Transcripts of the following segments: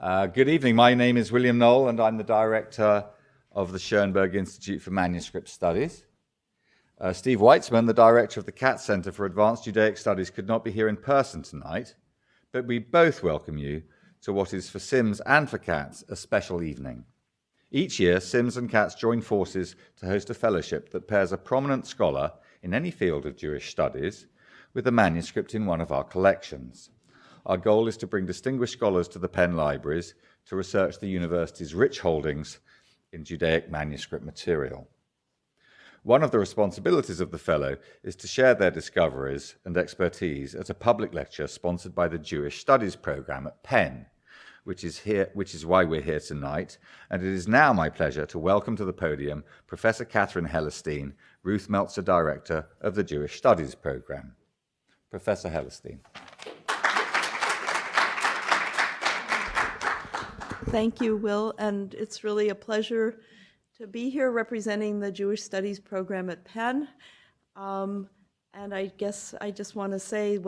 Good evening. My name is William Knoll, and I'm the director of the Schoenberg Institute for Manuscript Studies. Steve Weitzman, the director of the Katz Center for Advanced Judaic Studies, could not be here in person tonight, but we both welcome you to what is for Sims and for Katz a special evening. Each year, Sims and Katz join forces to host a fellowship that pairs a prominent scholar in any field of Jewish studies with a manuscript in one of our collections. Our goal is to bring distinguished scholars to the Penn libraries to research the university's rich holdings in Judaic manuscript material. One of the responsibilities of the fellow is to share their discoveries and expertise at a public lecture sponsored by the Jewish Studies program at Penn, which is why we're here tonight. And it is now my pleasure to welcome to the podium Professor Catherine Hellerstein, Ruth Meltzer Director of the Jewish Studies program. Professor Hellerstein. Thank you, Will, and it's really a pleasure to be here representing the Jewish Studies program at Penn. And I guess I just want to say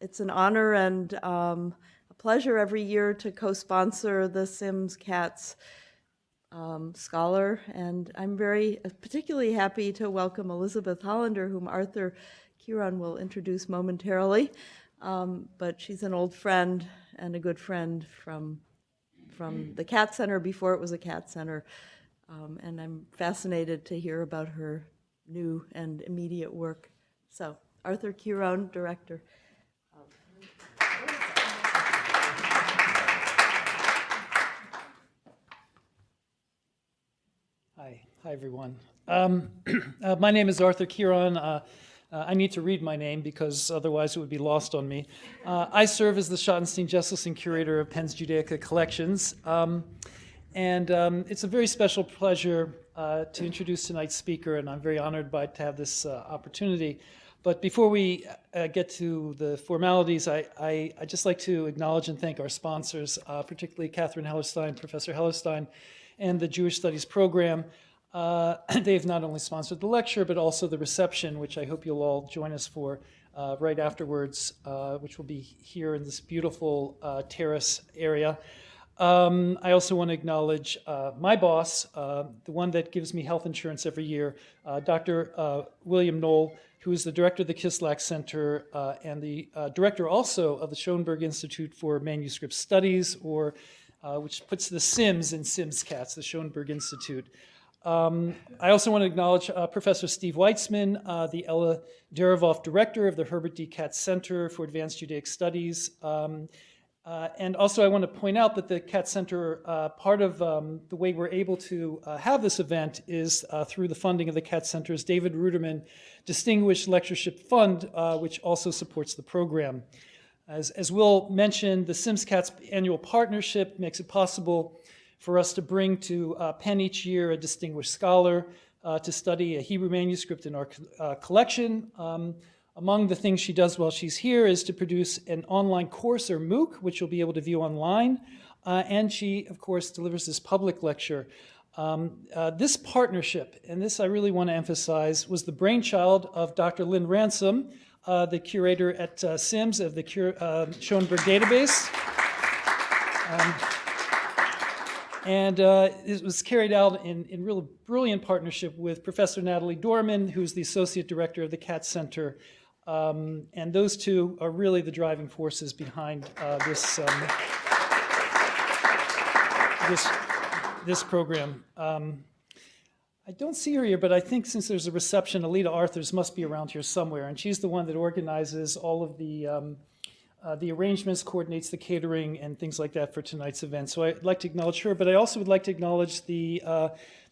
it's an honor and a pleasure every year to co-sponsor the Sims Katz Scholar. And I'm particularly happy to welcome Elisabeth Hollender, whom Arthur Kiron will introduce momentarily. But she's an old friend and a good friend from the Katz Center before it was a Katz Center. And I'm fascinated to hear about her new and immediate work. So, Arthur Kiron, Director. Hi everyone. My name is Arthur Kiron. I need to read my name because otherwise it would be lost on me. I serve as the Schottenstein-Jesselson Curator of Penn's Judaica Collections. It's a very special pleasure to introduce tonight's speaker, and I'm very honored to have this opportunity. But before we get to the formalities, I'd just like to acknowledge and thank our sponsors, particularly Catherine Hellerstein, Professor Hellerstein, and the Jewish Studies program. They've not only sponsored the lecture, but also the reception, which I hope you'll all join us for right afterwards, which will be here in this beautiful terrace area. I also want to acknowledge my boss, the one that gives me health insurance every year, Dr. William Knoll, who is the director of the Kislak Center and the director also of the Schoenberg Institute for Manuscript Studies, or which puts the Sims in Sims Katz, the Schoenberg Institute. I also want to acknowledge Professor Steve Weitzman, the Ella Derevov Director of the Herbert D. Katz Center for Advanced Judaic Studies. And also I want to point out that the Katz Center, part of the way we're able to have this event is through the funding of the Katz Center's David Ruderman Distinguished Lectureship Fund, which also supports the program. As Will mentioned, the Sims Katz annual partnership makes it possible for us to bring to Penn each year a distinguished scholar to study a Hebrew manuscript in our collection. Among the things she does while she's here is to produce an online course, or MOOC, which you'll be able to view online. And she, of course, delivers this public lecture. This partnership, and this I really want to emphasize, was the brainchild of Dr. Lynn Ransom, the curator at Sims of the Schoenberg database. It was carried out in real brilliant partnership with Professor Natalie Dorman, who's the Associate Director of the Katz Center. And those two are really the driving forces behind this program. I don't see her here, but I think since there's a reception, Alita Arthurs must be around here somewhere, and she's the one that organizes all of the arrangements, coordinates the catering and things like that for tonight's event. So I'd like to acknowledge her, but I also would like to acknowledge the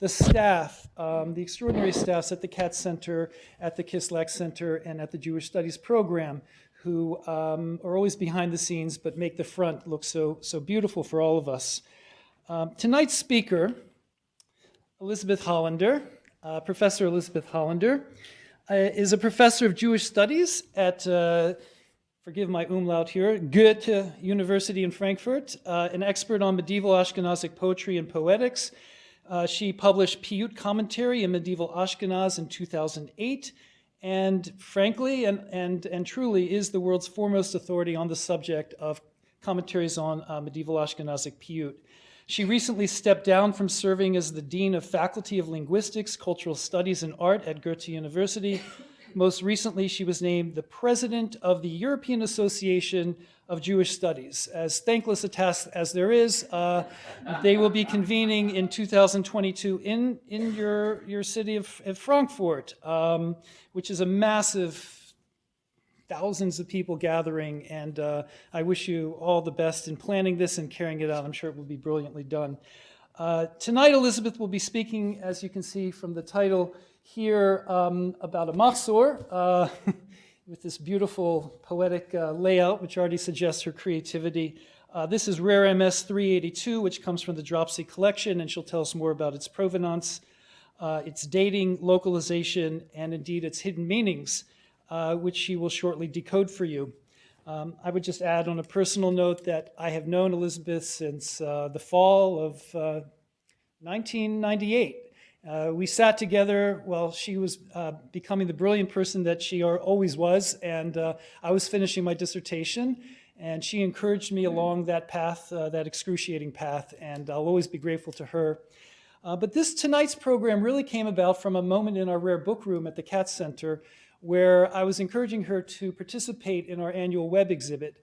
staff, the extraordinary staffs at the Katz Center, at the Kislak Center, and at the Jewish Studies program, who are always behind the scenes but make the front look so beautiful for all of us. Tonight's speaker, Elisabeth Hollender, Professor Elisabeth Hollender, is a professor of Jewish Studies at forgive my umlaut here, Goethe University in Frankfurt, an expert on medieval Ashkenazic poetry and poetics. She published Piyut Commentary in Medieval Ashkenaz in 2008, and frankly and truly is the world's foremost authority on the subject of commentaries on medieval Ashkenazic Piyut. She recently stepped down from serving as the Dean of Faculty of Linguistics, Cultural Studies, and Art at Goethe University. Most recently, she was named the President of the European Association of Jewish Studies. As thankless a task as there is, they will be convening in 2022 in your city of Frankfurt, which is a massive, thousands of people gathering, and I wish you all the best in planning this and carrying it out. I'm sure it will be brilliantly done. Tonight, Elisabeth will be speaking, as you can see from the title here, about a Mahzor, with this beautiful poetic layout, which already suggests her creativity. This is Rare MS 382, which comes from the Dropsy collection, and she'll tell us more about its provenance, its dating, localization, and indeed its hidden meanings, which she will shortly decode for you. I would just add on a personal note that I have known Elisabeth since the fall of 1998. We sat together while she was becoming the brilliant person that she always was, and I was finishing my dissertation, and she encouraged me along that path, that excruciating path, and I'll always be grateful to her. But tonight's program really came about from a moment in our rare book room at the Katz Center, where I was encouraging her to participate in our annual web exhibit.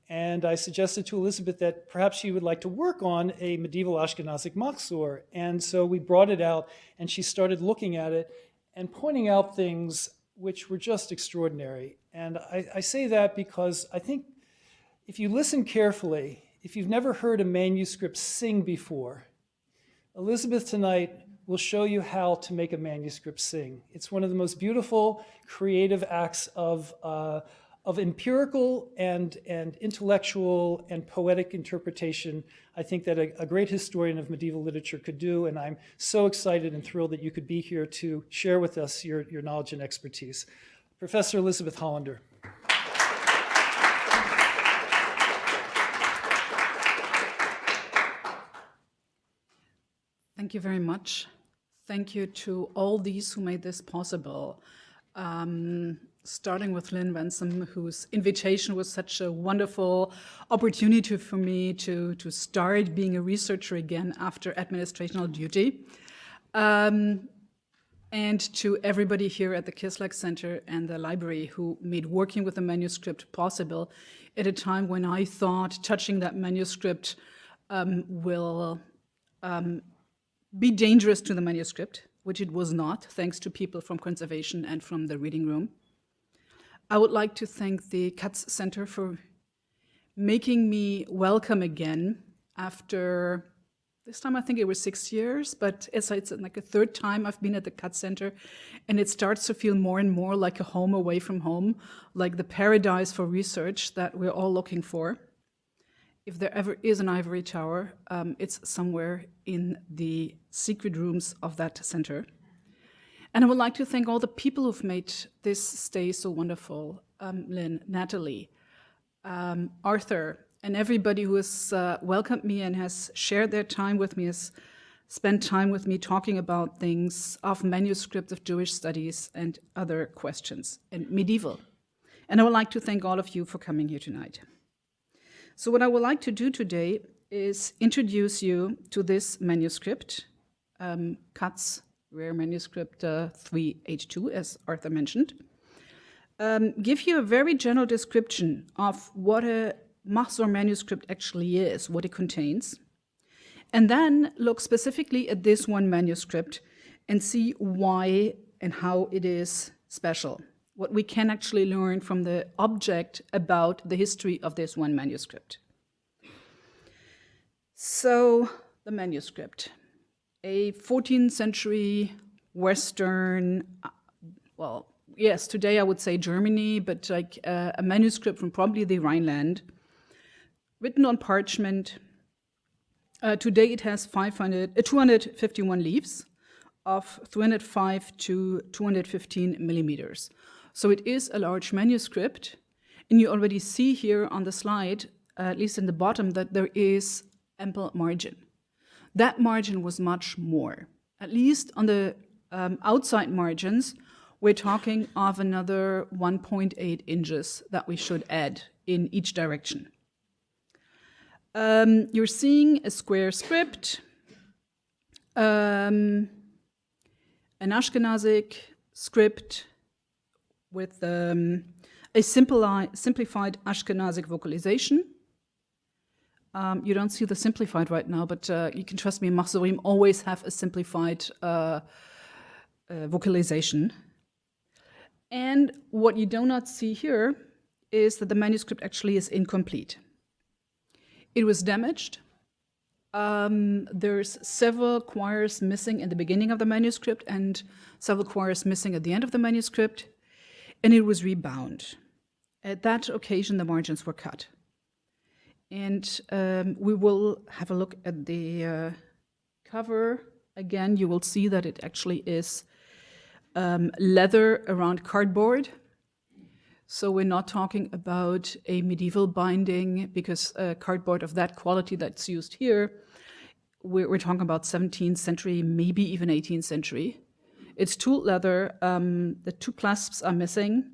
And I suggested to Elisabeth that perhaps she would like to work on a medieval Ashkenazic Mahzor. And so we brought it out, and she started looking at it and pointing out things which were just extraordinary. And I say that because I think if you listen carefully, if you've never heard a manuscript sing before, Elisabeth tonight will show you how to make a manuscript sing. It's one of the most beautiful, creative acts of empirical and intellectual and poetic interpretation, I think, that a great historian of medieval literature could do, and I'm so excited and thrilled that you could be here to share with us your knowledge and expertise. Professor Elisabeth Hollender. Thank you very much. Thank you to all these who made this possible. Starting with Lynn Ransom, whose invitation was such a wonderful opportunity for me to start being a researcher again after administrational duty. And to everybody here at the Kislak Center and the library who made working with the manuscript possible at a time when I thought touching that manuscript will be dangerous to the manuscript, which it was not, thanks to people from conservation and from the reading room. I would like to thank the Katz Center for making me welcome again after, this time I think it was 6 years, but it's like a third time I've been at the Katz Center, and it starts to feel more and more like a home away from home, like the paradise for research that we're all looking for. If there ever is an ivory tower, it's somewhere in the secret rooms of that center. And I would like to thank all the people who've made this stay so wonderful. Lynn, Natalie, Arthur, and everybody who has welcomed me and has shared their time with me, has spent time with me talking about things of manuscripts of Jewish studies and other questions, and medieval. And I would like to thank all of you for coming here tonight. So what I would like to do today is introduce you to this manuscript, Katz, Rare Manuscript 3H2, as Arthur mentioned. Give you a very general description of what a Mahzor manuscript actually is, what it contains, and then look specifically at this one manuscript and see why and how it is special, what we can actually learn from the object about the history of this one manuscript. So, the manuscript, a 14th century Western, well, yes, today I would say Germany, but like a manuscript from probably the Rhineland, written on parchment. Today it has 251 leaves of 305 to 215 millimeters. So it is a large manuscript, and you already see here on the slide, at least in the bottom, that there is ample margin. That margin was much more. At least on the outside margins, we're talking of another 1.8 inches that we should add in each direction. You're seeing a square script, an Ashkenazic script with a simplified Ashkenazic vocalization. You don't see the simplified right now, but you can trust me, Mahzorim always have a simplified vocalization. And what you do not see here is that the manuscript actually is incomplete. It was damaged. There's several quires missing in the beginning of the manuscript and several quires missing at the end of the manuscript, and it was rebound. At that occasion, the margins were cut. And we will have a look at the cover. Again, you will see that it actually is leather around cardboard. So we're not talking about a medieval binding, because cardboard of that quality that's used here, we're talking about 17th century, maybe even 18th century. It's tooled leather, the two clasps are missing,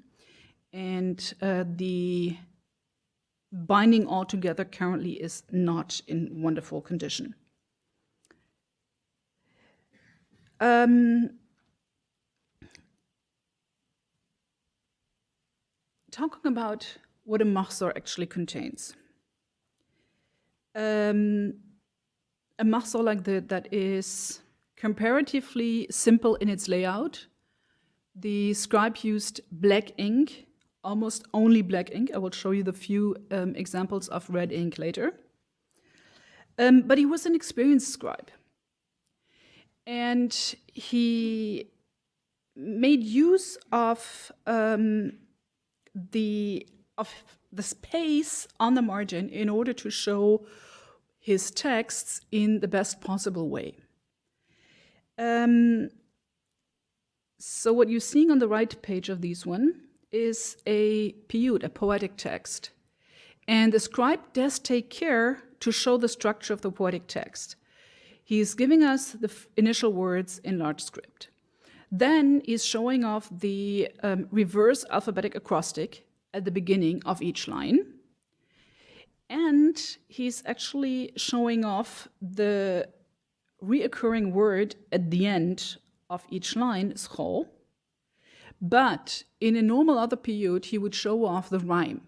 and the binding altogether currently is not in wonderful condition. Talking about what a Mahzor actually contains. A Mahzor like that is comparatively simple in its layout. The scribe used black ink, almost only black ink. I will show you the few examples of red ink later. But he was an experienced scribe. And he made use of the space on the margin in order to show his texts in the best possible way. So what you're seeing on the right page of this one is a piyut, a poetic text. And the scribe does take care to show the structure of the poetic text. He's giving us the initial words in large script. Then he's showing off the reverse alphabetic acrostic at the beginning of each line. And he's actually showing off the reoccurring word at the end of each line, schol. But in a normal other piyut, he would show off the rhyme.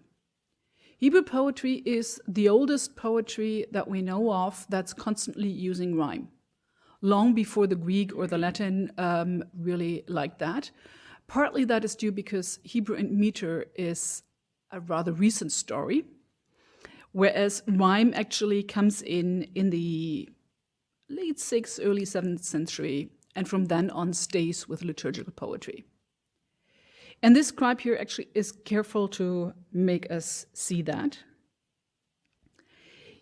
Hebrew poetry is the oldest poetry that we know of that's constantly using rhyme, long before the Greek or the Latin really liked that. Partly that is due because Hebrew and meter is a rather recent story, whereas rhyme actually comes in the late 6th, early 7th century, and from then on stays with liturgical poetry. And this scribe here actually is careful to make us see that.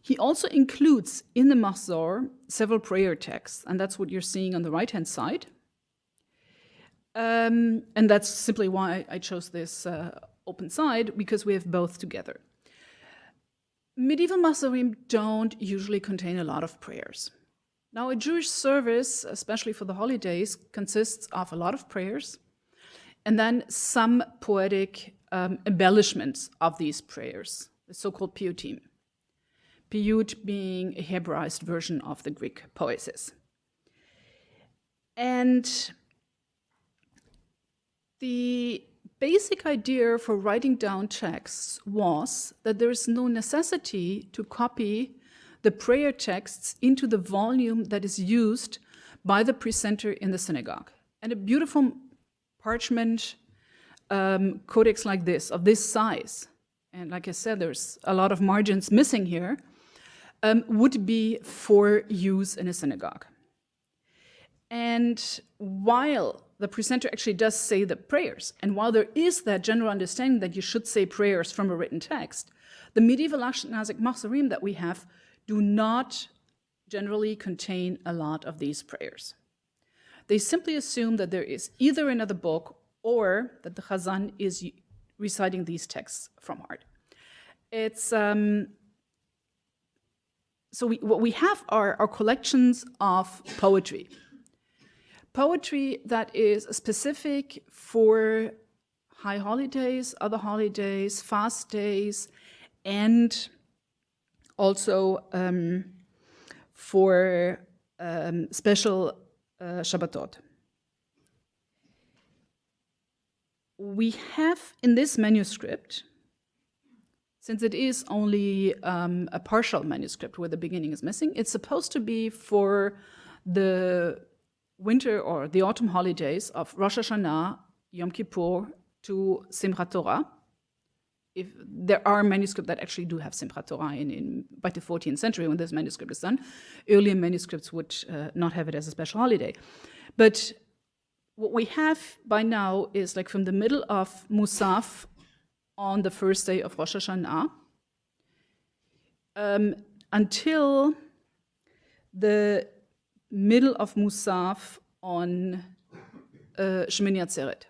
He also includes in the Mahzor several prayer texts, and that's what you're seeing on the right-hand side. And that's simply why I chose this open side, because we have both together. Medieval Mahzorim don't usually contain a lot of prayers. Now, a Jewish service, especially for the holidays, consists of a lot of prayers, and then some poetic embellishments of these prayers, the so-called piyutim. Piyut being a Hebraized version of the Greek poesis. And the basic idea for writing down texts was that there is no necessity to copy the prayer texts into the volume that is used by the precentor in the synagogue. And a beautiful parchment codex like this, of this size, and like I said, there's a lot of margins missing here, would be for use in a synagogue. And while the precentor actually does say the prayers, and while there is that general understanding that you should say prayers from a written text, the medieval Ashkenazic Mahzorim that we have do not generally contain a lot of these prayers. They simply assume that there is either another book or that the Chazan is reciting these texts from heart. It's what we have are collections of poetry. Poetry that is specific for high holidays, other holidays, fast days, and also for special Shabbatot. We have in this manuscript, since it is only a partial manuscript where the beginning is missing, it's supposed to be for the winter or the autumn holidays of Rosh Hashanah, Yom Kippur to Simchat Torah. If there are manuscripts that actually do have Simchat Torah by the 14th century when this manuscript is done. Earlier manuscripts would not have it as a special holiday. But what we have by now is like from the middle of Musaf on the first day of Rosh Hashanah until the middle of Musaf on Shemini Atzeret.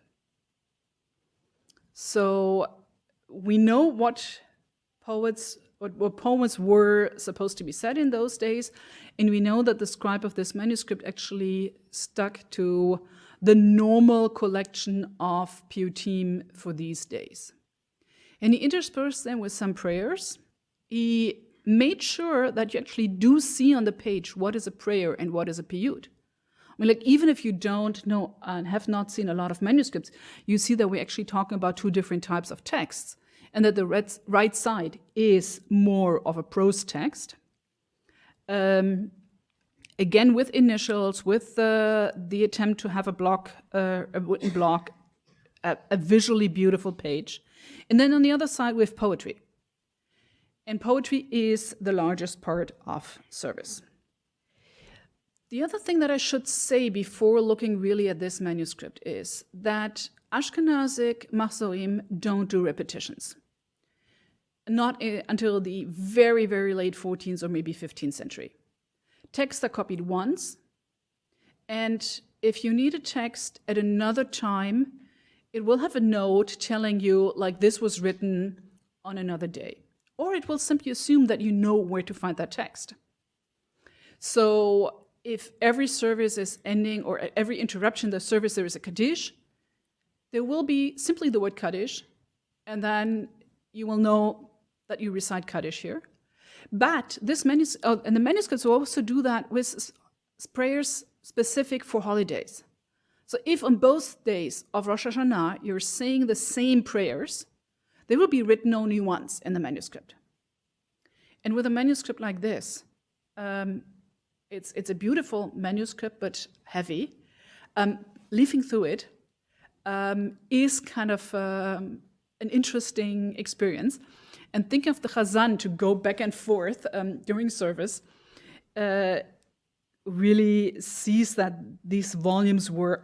So we know what poets were supposed to be said in those days, and we know that the scribe of this manuscript actually stuck to the normal collection of piyutim for these days. And he interspersed them with some prayers. He made sure that you actually do see on the page what is a prayer and what is a piyut. I mean, like, even if you don't know and have not seen a lot of manuscripts, you see that we're actually talking about two different types of texts, and that the right side is more of a prose text. Again, with initials, with the attempt to have a block, a written block, a visually beautiful page. And then on the other side, we have poetry. And poetry is the largest part of service. The other thing that I should say before looking really at this manuscript is that Ashkenazic Mahzorim don't do repetitions. Not until the very, very late 14th or maybe 15th century. Texts are copied once, and if you need a text at another time, it will have a note telling you, like, this was written on another day. Or it will simply assume that you know where to find that text. So if every service is ending, or at every interruption in the service there is a Kaddish, there will be simply the word Kaddish, and then you will know that you recite Kaddish here. But this and the manuscripts will also do that with prayers specific for holidays. So if on both days of Rosh Hashanah you're saying the same prayers, they will be written only once in the manuscript. And with a manuscript like this, it's a beautiful manuscript, but heavy. Leafing through it is kind of an interesting experience. And think of the Chazan to go back and forth during service, really sees that these volumes were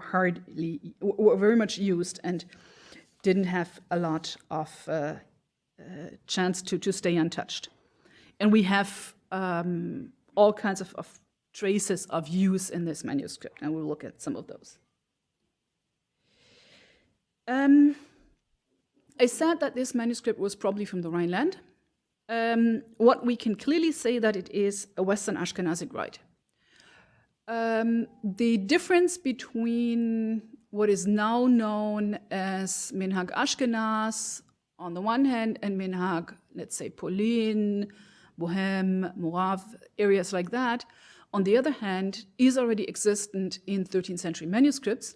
very much used and didn't have a lot of chance to stay untouched. And we have all kinds of traces of use in this manuscript, and we'll look at some of those. I said that this manuscript was probably from the Rhineland. What we can clearly say that it is a Western Ashkenazic rite. The difference between what is now known as Minhag Ashkenaz on the one hand and Minhag, let's say, Polin, Bohem, Morav, areas like that, on the other hand, is already existent in 13th century manuscripts.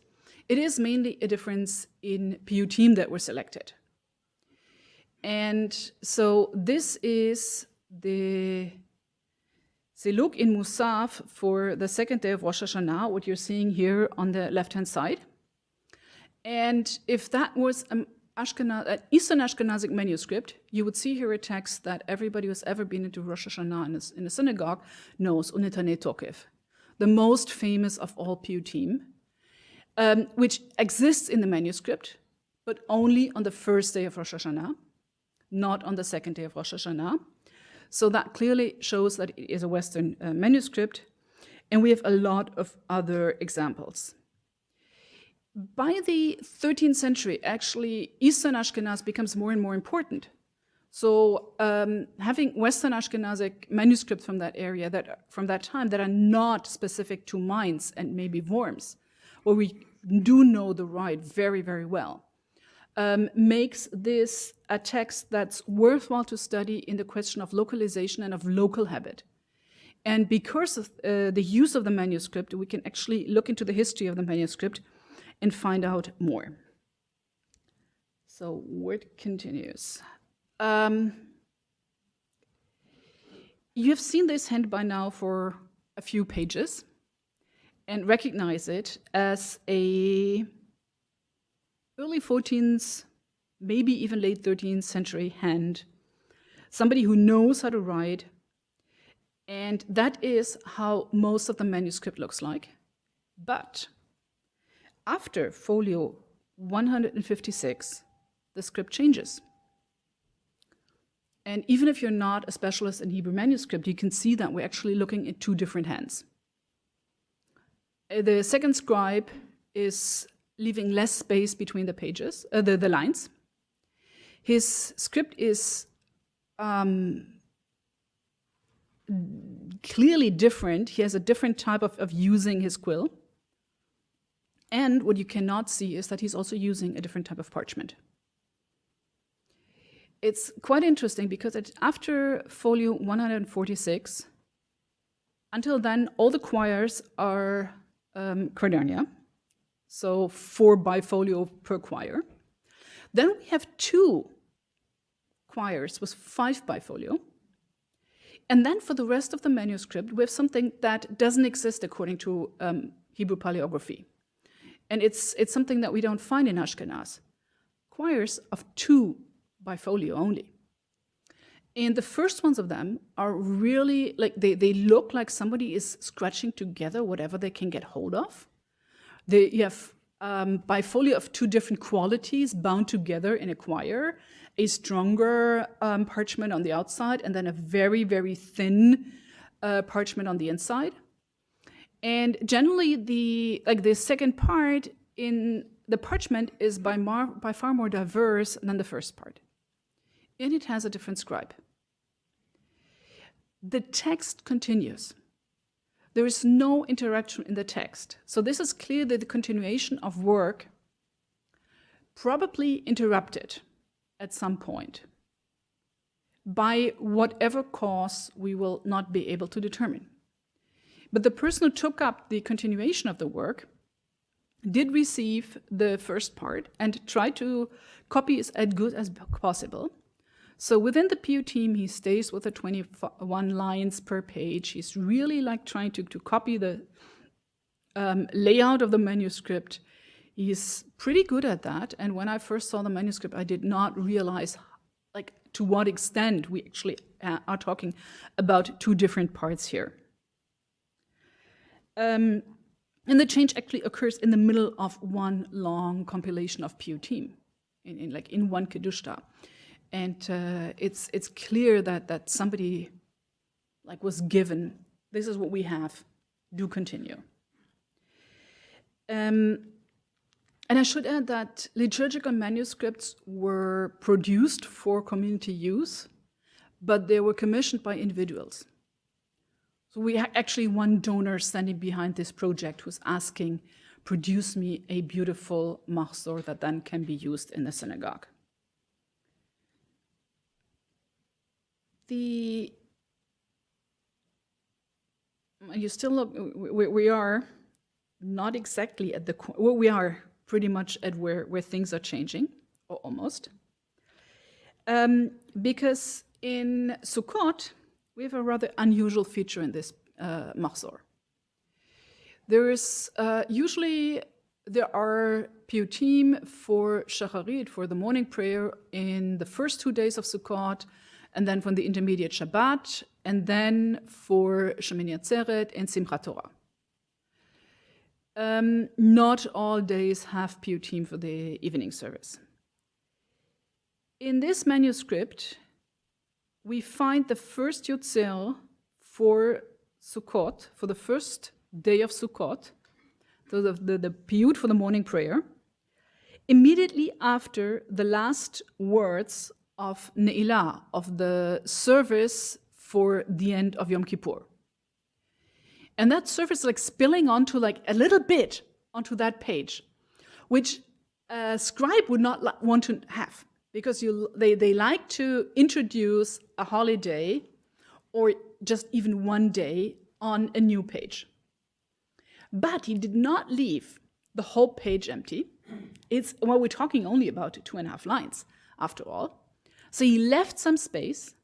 It is mainly a difference in piyutim that were selected. And so this is the Ziluk in Musaf for the second day of Rosh Hashanah, what you're seeing here on the left-hand side. And if that was an Eastern Ashkenazic manuscript, you would see here a text that everybody who's ever been into Rosh Hashanah in a synagogue knows, Unetane Tokev, the most famous of all piyutim, which exists in the manuscript, but only on the first day of Rosh Hashanah, not on the second day of Rosh Hashanah. So that clearly shows that it is a Western manuscript, and we have a lot of other examples. By the 13th century, actually, Eastern Ashkenaz becomes more and more important. So having Western Ashkenazic manuscripts from that area, from that time, that are not specific to Mainz and maybe Worms, where we do know the rite very, very well, makes this a text that's worthwhile to study in the question of localization and of local habit. And because of the use of the manuscript, we can actually look into the history of the manuscript and find out more. So word continues. You have seen this hand by now for a few pages and recognize it as a early 14th, maybe even late 13th century hand, somebody who knows how to write, and that is how most of the manuscript looks like. But after folio 156, the script changes. And even if you're not a specialist in Hebrew manuscript, you can see that we're actually looking at two different hands. The second scribe is leaving less space between the pages, the lines. His script is clearly different. He has a different type of using his quill. And what you cannot see is that he's also using a different type of parchment. It's quite interesting because after folio 146, until then, all the quires are quadernia, so 4 bifolio per quire. Then we have 2 quires with 5 bifolio. And then for the rest of the manuscript, we have something that doesn't exist according to Hebrew paleography. And it's something that we don't find in Ashkenaz. Quires of 2 bifolio only. And the first ones of them are really, like, they look like somebody is scratching together whatever they can get hold of. You have bifolio of 2 different qualities bound together in a quire, a stronger parchment on the outside, and then a very, very thin parchment on the inside. And generally, the second part in the parchment is by far more diverse than the first part. And it has a different scribe. The text continues. There is no interaction in the text. So this is clearly the continuation of work, probably interrupted at some point by whatever cause we will not be able to determine. But the person who took up the continuation of the work did receive the first part and tried to copy it as good as possible. So within the PU team, he stays with the 21 lines per page. He's really like trying to copy the layout of the manuscript. He's pretty good at that. And when I first saw the manuscript, I did not realize like to what extent we actually are talking about 2 different parts here. And the change actually occurs in the middle of one long compilation of PU team, in one kedushta. And it's clear that somebody like was given, this is what we have, do continue. And I should add that liturgical manuscripts were produced for community use, but they were commissioned by individuals. So we had actually one donor standing behind this project who's asking, produce me a beautiful Mahzor that then can be used in the synagogue. You still look, we are not exactly at we are pretty much at where things are changing, or almost. Because in Sukkot, we have a rather unusual feature in this Mahzor. There are piyutim for Shacharit, for the morning prayer, in the first 2 days of Sukkot, and then from the intermediate Shabbat, and then for Shemini Atzeret and Simchat Torah. Not all days have piyutim for the evening service. In this manuscript, we find the first Yotzel for Sukkot, for the first day of Sukkot, so the piyut for the morning prayer, immediately after the last words of Ne'ilah, of the service for the end of Yom Kippur. And that service is like spilling onto like a little bit onto that page, which a scribe would not want to have, because they like to introduce a holiday or just even one day on a new page. But he did not leave the whole page empty. We're talking only about 2.5 lines, after all. So he left some space.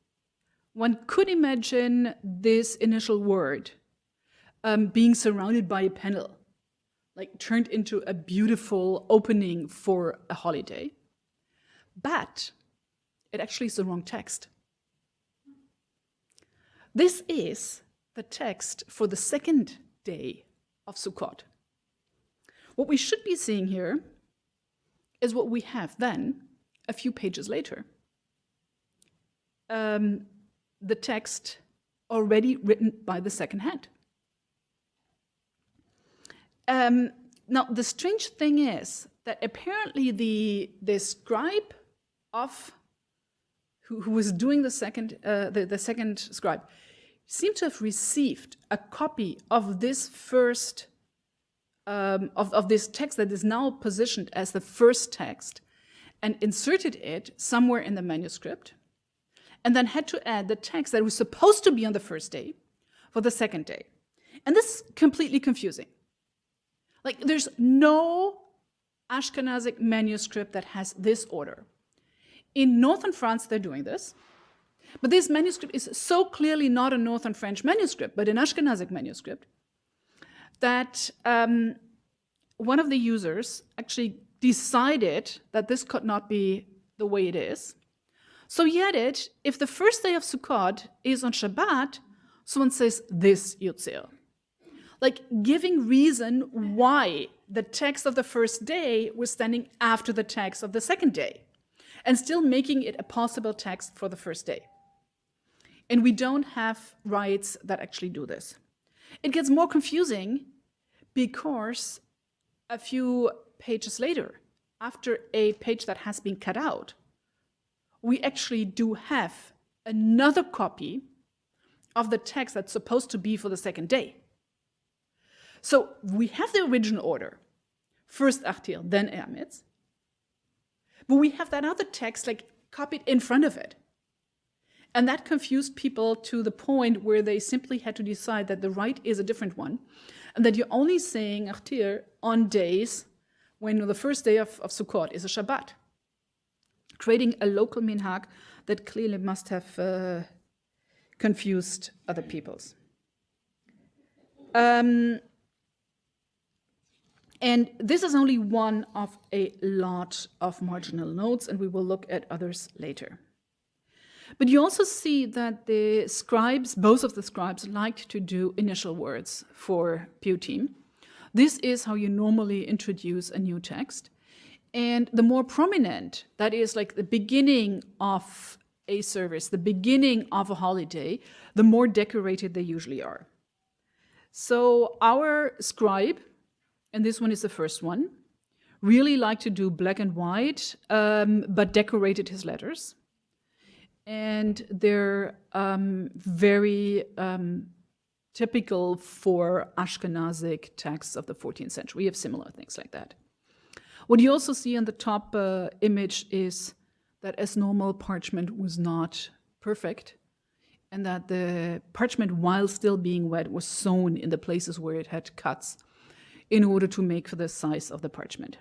One could imagine this initial word being surrounded by a panel, like turned into a beautiful opening for a holiday. But it actually is the wrong text. This is the text for the second day of Sukkot. What we should be seeing here is what we have then, a few pages later. The text already written by the second hand. Now, the strange thing is that apparently the scribe who was doing the second scribe seemed to have received a copy of this first of this text that is now positioned as the first text and inserted it somewhere in the manuscript, and then had to add the text that was supposed to be on the first day for the second day. And this is completely confusing. Like, there's no Ashkenazic manuscript that has this order. In northern France, they're doing this. But this manuscript is so clearly not a northern French manuscript, but an Ashkenazic manuscript, that one of the users actually decided that this could not be the way it is. So he added, if the first day of Sukkot is on Shabbat, someone says this Yotzir. Like, giving reason why the text of the first day was standing after the text of the second day, and still making it a possible text for the first day. And we don't have rights that actually do this. It gets more confusing because a few pages later, after a page that has been cut out, we actually do have another copy of the text that's supposed to be for the second day. So we have the original order, first Achtir, then Ermitz, but we have that other text like copied in front of it. And that confused people to the point where they simply had to decide that the rite is a different one, and that you're only saying Achtir on days when the first day of Sukkot is a Shabbat, creating a local minhag that clearly must have confused other peoples. And this is only one of a lot of marginal notes, and we will look at others later. But you also see that the scribes, both of the scribes, liked to do initial words for Piyutim. This is how you normally introduce a new text. And the more prominent, that is like the beginning of a service, the beginning of a holiday, the more decorated they usually are. So our scribe, and this one is the first one, really liked to do black and white, but decorated his letters. And they're very typical for Ashkenazic texts of the 14th century. We have similar things like that. What you also see on the top image is that as normal, parchment was not perfect, and that the parchment, while still being wet, was sewn in the places where it had cuts in order to make for the size of the parchment.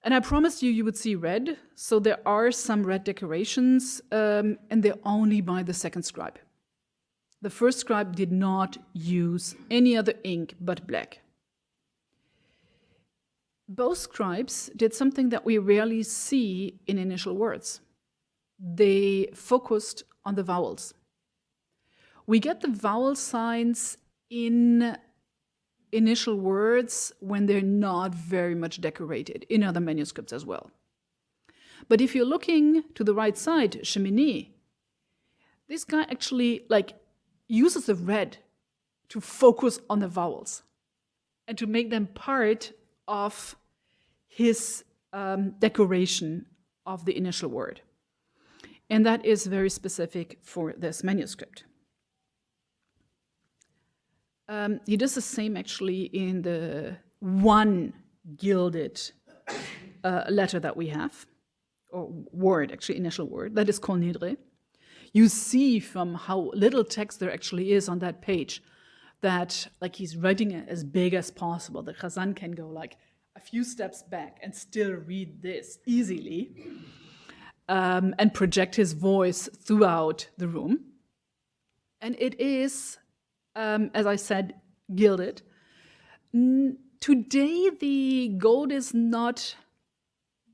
And I promised you would see red, so there are some red decorations, and they're only by the second scribe. The first scribe did not use any other ink but black. Both scribes did something that we rarely see in initial words. They focused on the vowels. We get the vowel signs in initial words when they're not very much decorated, in other manuscripts as well. But if you're looking to the right side, Chemini, this guy actually uses the red to focus on the vowels and to make them part of his decoration of the initial word. And that is very specific for this manuscript. He does the same actually in the one gilded letter that we have, or word, actually initial word, that is Kol Nidre. You see from how little text there actually is on that page that like he's writing it as big as possible. The Chazan can go like a few steps back and still read this easily and project his voice throughout the room. And it is, as I said, gilded. Today, the gold is not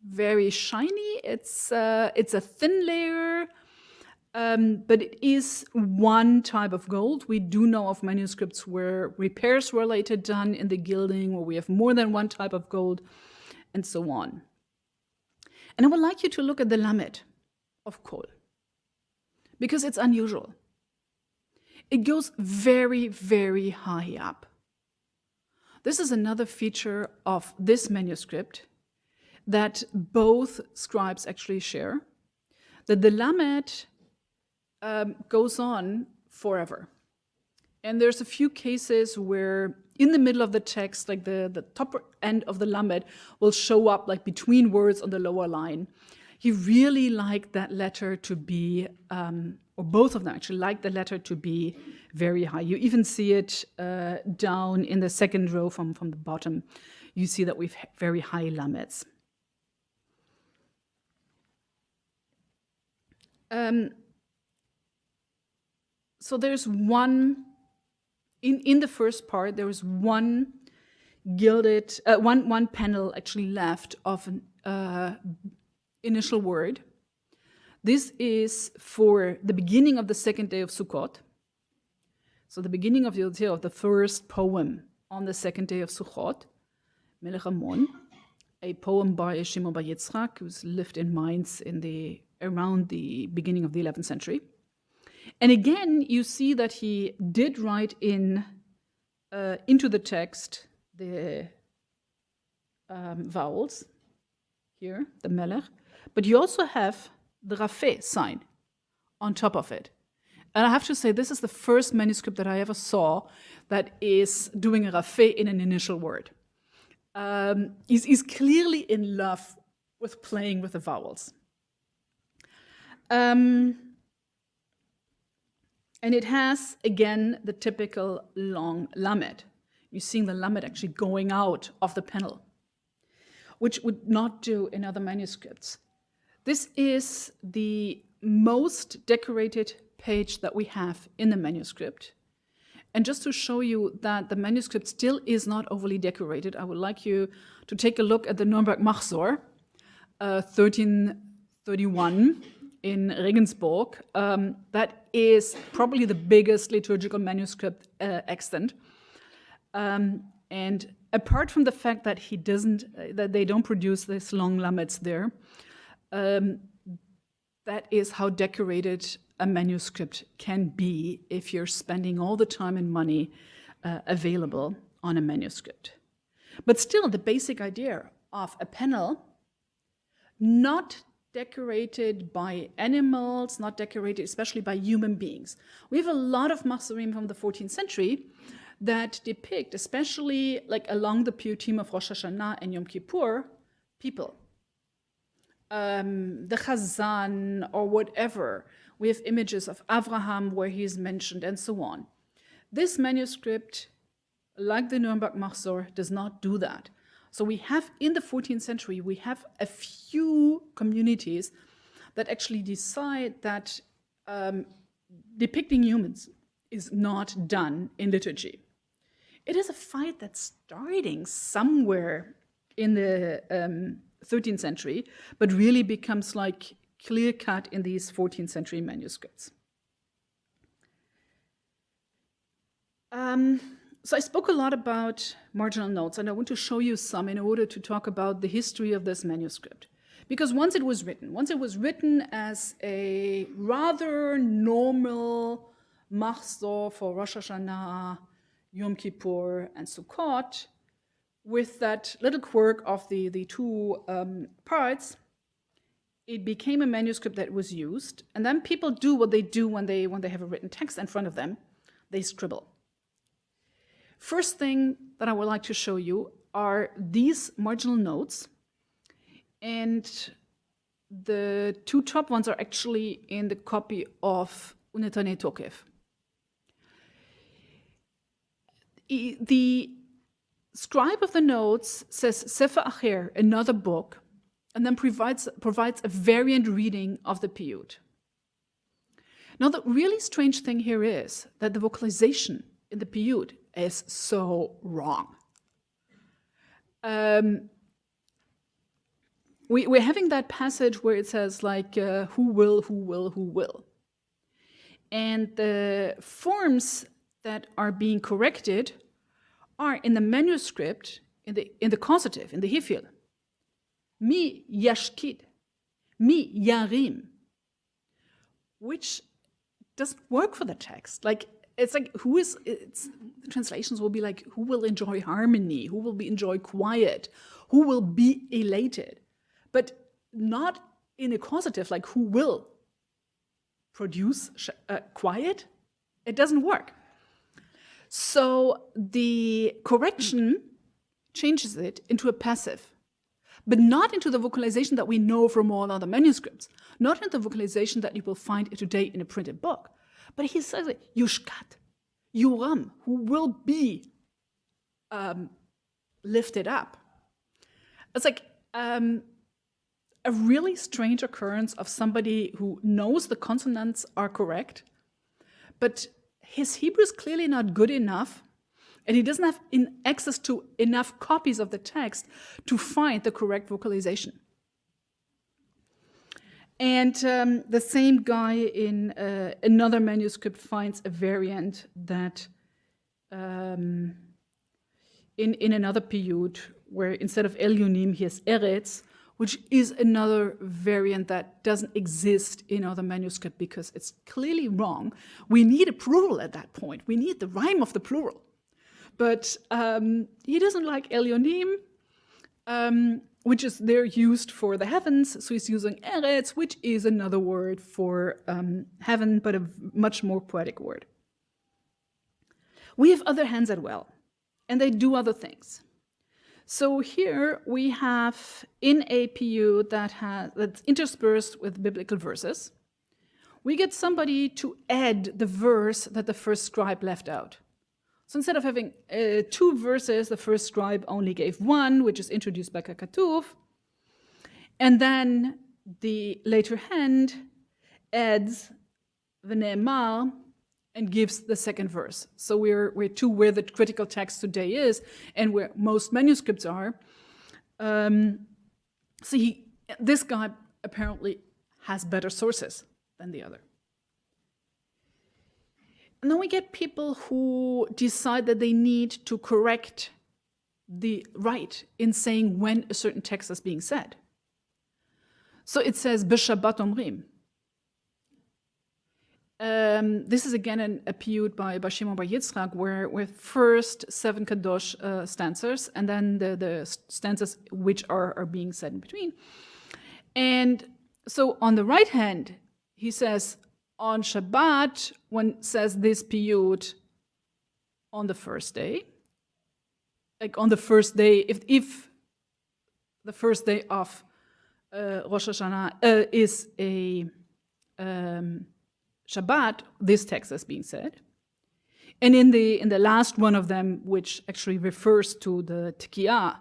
very shiny. It's a thin layer, but it is one type of gold. We do know of manuscripts where repairs were later done in the gilding, where we have more than one type of gold, and so on. And I would like you to look at the lamed of Kol, because it's unusual. It goes very, very high up. This is another feature of this manuscript that both scribes actually share, that the lamed goes on forever. And there's a few cases where in the middle of the text, like the top end of the lamed will show up like between words on the lower line. He really liked that letter to be, or both of them actually liked the letter to be very high. You even see it down in the second row from the bottom. You see that we've very high lameds. So there's one, in the first part, there is one gilded, one panel actually left of an initial word. This is for the beginning of the second day of Sukkot. So the beginning of the first poem on the second day of Sukkot, Melech Amon, a poem by Shimon bar Yitzchak, who's lived in Mainz around the beginning of the 11th century. And again, you see that he did write into the text the vowels here, the Melech, but you also have the Rafeh sign on top of it. And I have to say, this is the first manuscript that I ever saw that is doing a Rafeh in an initial word. He's clearly in love with playing with the vowels. And it has, again, the typical long lamed. You're seeing the lamed actually going out of the panel, which would not do in other manuscripts. This is the most decorated page that we have in the manuscript. And just to show you that the manuscript still is not overly decorated, I would like you to take a look at the Nuremberg Mahzor, 1331 in Regensburg. That is probably the biggest liturgical manuscript extant. And apart from the fact that that they don't produce these long lameds there, that is how decorated a manuscript can be if you're spending all the time and money available on a manuscript. But still, the basic idea of a panel not decorated by animals, not decorated especially by human beings. We have a lot of Mahzorim from the 14th century that depict, especially like along the Piyutim of Rosh Hashanah and Yom Kippur, people. The Chazan or whatever. We have images of Avraham where he is mentioned and so on. This manuscript, like the Nuremberg Mahzor, does not do that. So we have, in the 14th century, we have a few communities that actually decide that depicting humans is not done in liturgy. It is a fight that's starting somewhere in the 13th century, but really becomes like clear-cut in these 14th century manuscripts. So I spoke a lot about marginal notes, and I want to show you some in order to talk about the history of this manuscript. Because once it was written as a rather normal Mahzor for Rosh Hashanah, Yom Kippur, and Sukkot, with that little quirk of the two parts, it became a manuscript that was used. And then people do what they do when they have a written text in front of them. They scribble. First thing that I would like to show you are these marginal notes And the two top ones are actually in the copy of Unetane Tokev. The scribe of the notes says Sefer Acher, another book, and then provides a variant reading of the piyut. Now, the really strange thing here is that the vocalization in the piyut is so wrong. We're having that passage where it says, like, who will. And the forms that are being corrected are in the manuscript, in the causative, in the hifil. Mi yashkid, mi yarim, which doesn't work for the text. Like, it's like, the translations will be like, who will enjoy harmony, who will enjoy quiet, who will be elated, but not in a causative, like who will produce quiet. It doesn't work. So the correction changes it into a passive, but not into the vocalization that we know from all other manuscripts, not into the vocalization that you will find today in a printed book. But he says, Yushkat, Yuram, who will be lifted up. It's like a really strange occurrence of somebody who knows the consonants are correct, but his Hebrew is clearly not good enough, and he doesn't have access to enough copies of the text to find the correct vocalization. And the same guy in another manuscript finds a variant that in another piyut, where instead of Elyonim, he has Eretz, which is another variant that doesn't exist in other manuscript because it's clearly wrong. We need a plural at that point. We need the rhyme of the plural. But he doesn't like Elyonim, which is there used for the heavens. So he's using Eretz, which is another word for heaven, but a much more poetic word. We have other hands as well, and they do other things. So here we have in a piyut that's interspersed with biblical verses, we get somebody to add the verse that the first scribe left out. So instead of having 2 verses, the first scribe only gave 1, which is introduced by Kakatuv. And then the later hand adds V'ne'emar and gives the second verse. So we're to where the critical text today is and where most manuscripts are. So this guy apparently has better sources than the other. And then we get people who decide that they need to correct the right in saying when a certain text is being said. So it says, B'Shabbat Omrim. This is again a piyut by Shimon Bar Yitzchak, where with first 7 kadosh stanzas, and then the stanzas which are being said in between. And so on the right hand, he says, on Shabbat, one says this piyut on the first day. Like on the first day, if the first day of Rosh Hashanah is a Shabbat, this text is being said. And in the last one of them, which actually refers to the Tekiyah,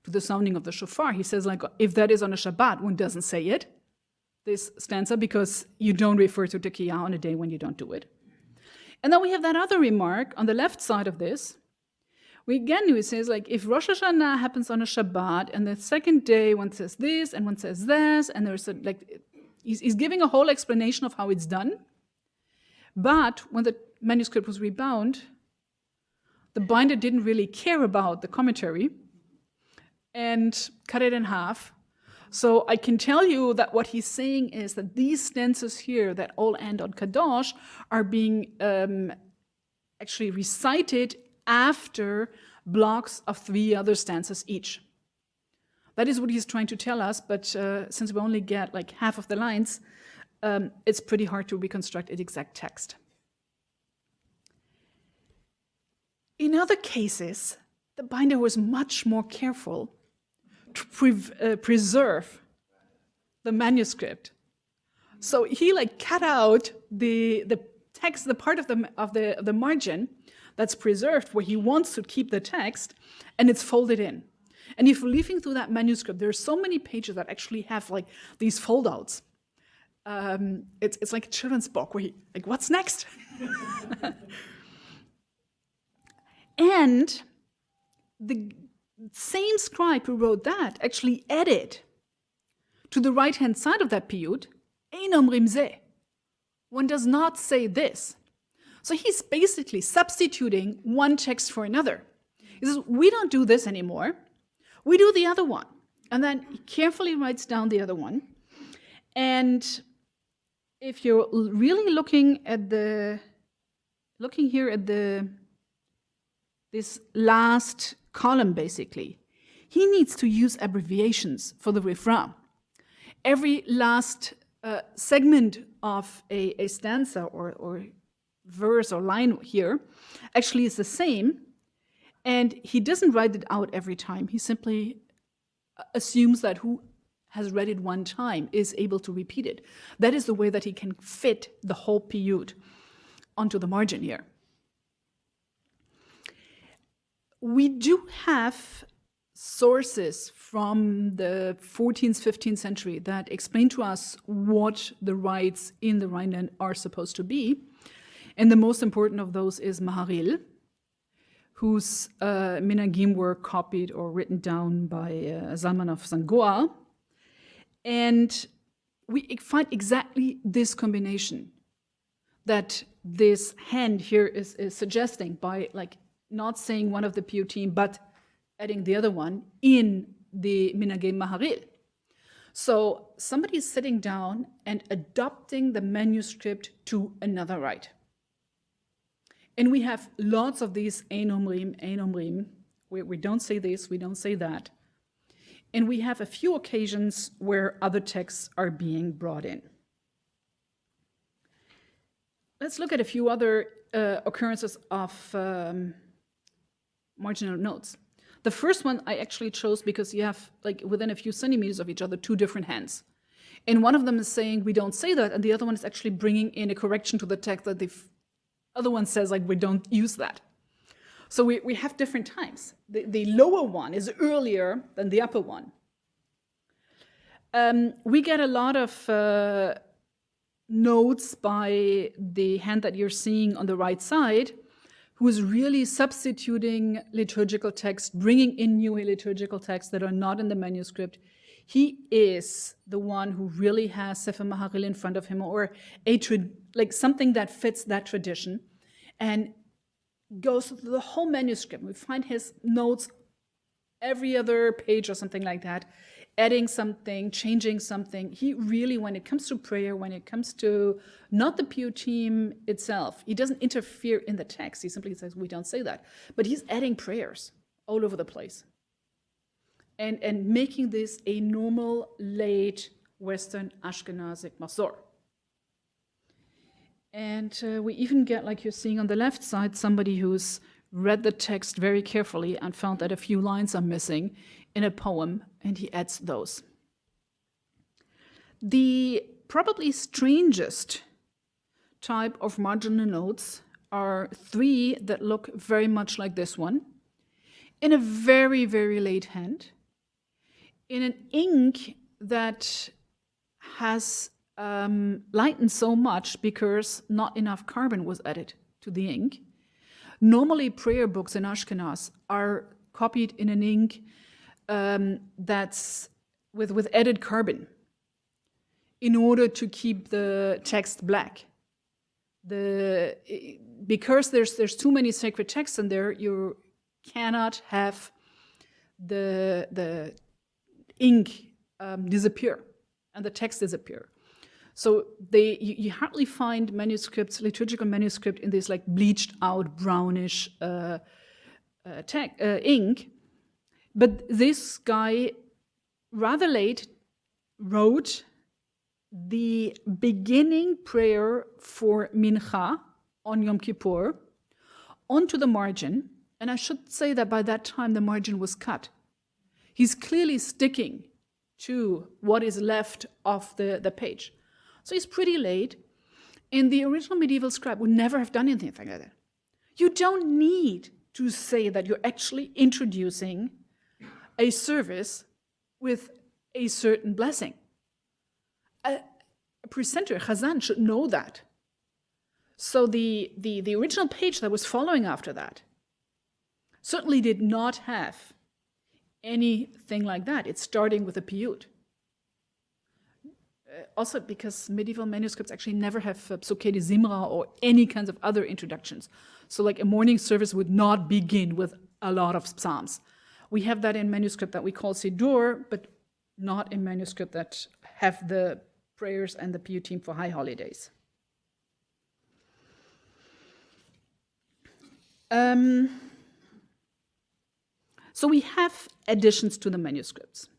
to the sounding of the shofar, he says, like, if that is on a Shabbat, one doesn't say it, this stanza, because you don't refer to Tekiyah on a day when you don't do it. And then we have that other remark on the left side of this. We says, like, if Rosh Hashanah happens on a Shabbat, and the second day one says this and one says this, and there's he's giving a whole explanation of how it's done. But when the manuscript was rebound, the binder didn't really care about the commentary and cut it in half. So I can tell you that what he's saying is that these stanzas here that all end on Kadosh are being actually recited after blocks of 3 other stanzas each. That is what he's trying to tell us, but since we only get like half of the lines, it's pretty hard to reconstruct an exact text. In other cases, the binder was much more careful to preserve the manuscript. So he like cut out the text, the part of the margin that's preserved where he wants to keep the text, and it's folded in. And if you're leafing through that manuscript, there are so many pages that actually have like these foldouts. It's like a children's book where like, what's next? And the same scribe who wrote that actually added to the right-hand side of that piyut, Einam rimze. One does not say this. So he's basically substituting one text for another. He says, we don't do this anymore. We do the other one. And then he carefully writes down the other one. And if you're really looking here at this last column, basically, he needs to use abbreviations for the refrain. Every last segment of a stanza or verse or line here actually is the same, and he doesn't write it out every time. He simply assumes that who has read it one time is able to repeat it. That is the way that he can fit the whole piyut onto the margin here. We do have sources from the 14th, 15th century that explain to us what the rites in the Rhineland are supposed to be. And the most important of those is Mahzor, whose minhagim were copied or written down by Salman of Zangoa. And we find exactly this combination that this hand here is suggesting by like not saying one of the piyutim, but adding the other one in the minhagim Mahzor. So somebody is sitting down and adopting the manuscript to another rite. And we have lots of these einam rim, where we don't say this, we don't say that. And we have a few occasions where other texts are being brought in. Let's look at a few other occurrences of marginal notes. The first one I actually chose because you have, like, within a few centimeters of each other, two different hands. And one of them is saying, we don't say that, and the other one is actually bringing in a correction to the text that the other one says, like, we don't use that. So we have different times. The lower one is earlier than the upper one. We get a lot of notes by the hand that you're seeing on the right side, who is really substituting liturgical text, bringing in new liturgical texts that are not in the manuscript. He is the one who really has Sefer Mahzor in front of him, or like something that fits that tradition, and goes through the whole manuscript. We find his notes every other page or something like that, adding something, changing something. He really, when it comes to prayer, when it comes to not the piyutim itself, he doesn't interfere in the text. He simply says, we don't say that. But he's adding prayers all over the place and making this a normal, late Western Ashkenazic Mahzor. And we even get, like you're seeing on the left side, somebody who's read the text very carefully and found that a few lines are missing in a poem, and he adds those. The probably strangest type of marginal notes are three that look very much like this one, in a very, very late hand, in an ink that has lightened so much because not enough carbon was added to the ink. Normally, prayer books in Ashkenaz are copied in an ink that's with added carbon in order to keep the text black. Because there's too many sacred texts in there, you cannot have the ink disappear and the text disappear. So you hardly find manuscripts, liturgical manuscript, in this like bleached out brownish ink. But this guy, rather late, wrote the beginning prayer for Mincha on Yom Kippur onto the margin. And I should say that by that time the margin was cut. He's clearly sticking to what is left of the page. So he's pretty late, and the original medieval scribe would never have done anything like that. You don't need to say that you're actually introducing a service with a certain blessing. A presenter, Chazan, should know that. So the original page that was following after that certainly did not have anything like that. It's starting with a piyut. Also because medieval manuscripts actually never have psuke de zimra or any kinds of other introductions. So like a morning service would not begin with a lot of psalms. We have that in manuscript that we call Siddur, but not in manuscript that have the prayers and the piyutim for high holidays. So we have additions to the manuscripts.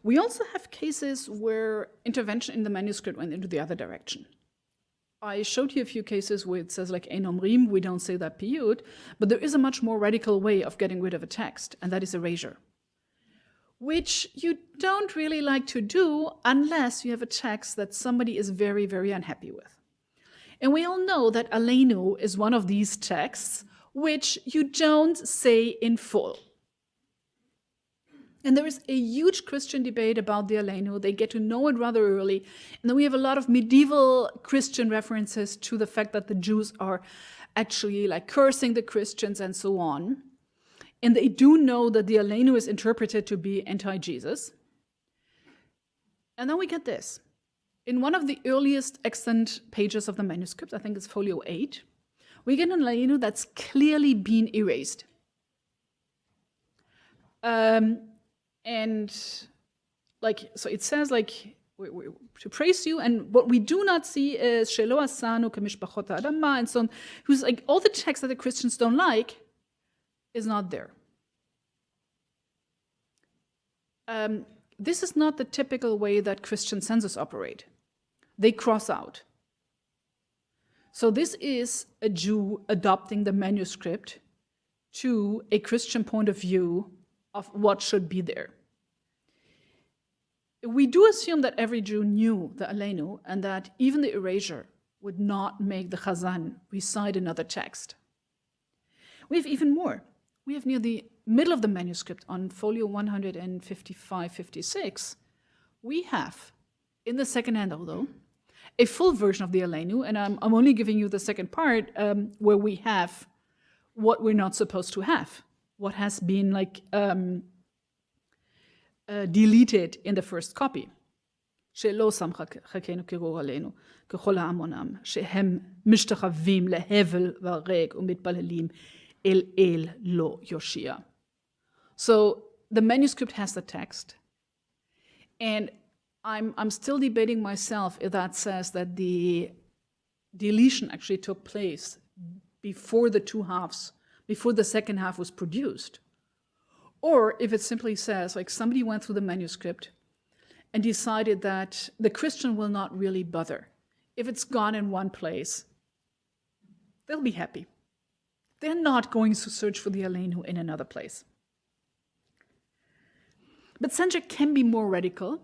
We also have cases where intervention in the manuscript went into the other direction. I showed you a few cases where it says like enom rim, we don't say that piyut, but there is a much more radical way of getting rid of a text, and that is erasure, which you don't really like to do unless you have a text that somebody is very, very unhappy with. And we all know that Aleinu is one of these texts which you don't say in full. And there is a huge Christian debate about the Aleinu. They get to know it rather early. And then we have a lot of medieval Christian references to the fact that the Jews are actually like cursing the Christians and so on. And they do know that the Aleinu is interpreted to be anti-Jesus. And then we get this. In one of the earliest extant pages of the manuscript, I think it's folio 8, we get an Aleinu that's clearly been erased. And like, so it says like, to praise you, and what we do not see is Shelo Asanu Kamishpachot Adama and so on, who's like, all the texts that the Christians don't like is not there. This is not the typical way that Christian censors operate. They cross out. So this is a Jew adopting the manuscript to a Christian point of view of what should be there. We do assume that every Jew knew the Aleinu and that even the erasure would not make the Chazan recite another text. We have even more. We have near the middle of the manuscript on folio 155-56, we have, in the second hand although, a full version of the Aleinu, and I'm only giving you the second part where we have what we're not supposed to have. What has been like deleted in the first copy. שלא שמחנו כרור עלינו, ככל העמונם, שהם משתחווים להבל והרג ומתפללים אל אל לא יושיע. So the manuscript has the text, and I'm still debating myself if that says that the deletion actually took place before the two halves, before the second half was produced. Or if it simply says, like somebody went through the manuscript and decided that the Christian will not really bother. If it's gone in one place, they'll be happy. They're not going to search for the Aleinu in another place. But censure can be more radical.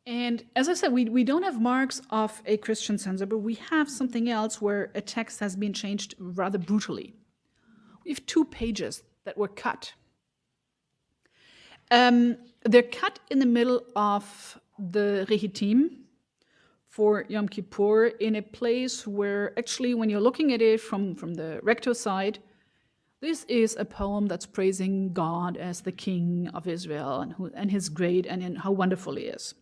And as I said, we don't have marks of a Christian censor, but we have something else where a text has been changed rather brutally. We have 2 pages that were cut. They're cut in the middle of the Rehitim for Yom Kippur in a place where actually when you're looking at it from the rector side, this is a poem that's praising God as the king of Israel and his great and how wonderful he is.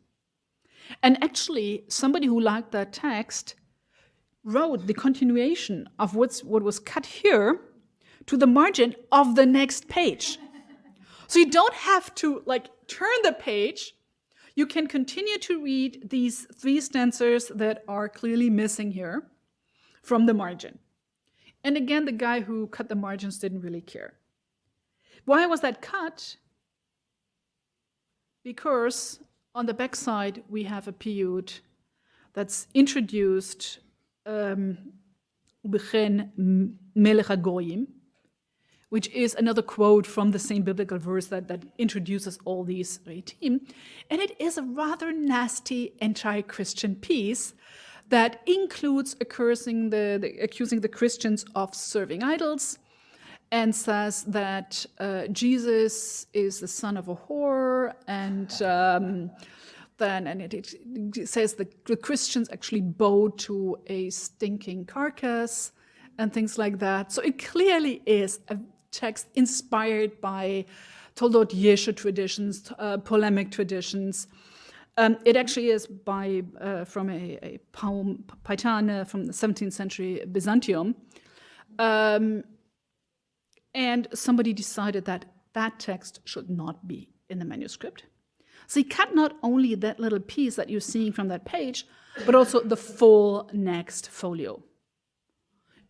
And actually, somebody who liked that text wrote the continuation of what was cut here to the margin of the next page. So you don't have to like turn the page. You can continue to read these 3 stanzas that are clearly missing here from the margin. And again, the guy who cut the margins didn't really care. Why was that cut? Because on the back side, we have a piyut that's introduced, Ubechen Melech HaGoyim, which is another quote from the same biblical verse that introduces all these retim. And it is a rather nasty anti-Christian piece that includes accusing the Christians of serving idols, and says that Jesus is the son of a whore, and it says that the Christians actually bow to a stinking carcass and things like that. So it clearly is a text inspired by Toldot Yeshe traditions, polemic traditions. It actually is from a poem, Paitane, from the 17th century Byzantium. And somebody decided that that text should not be in the manuscript. So he cut not only that little piece that you're seeing from that page, but also the full next folio.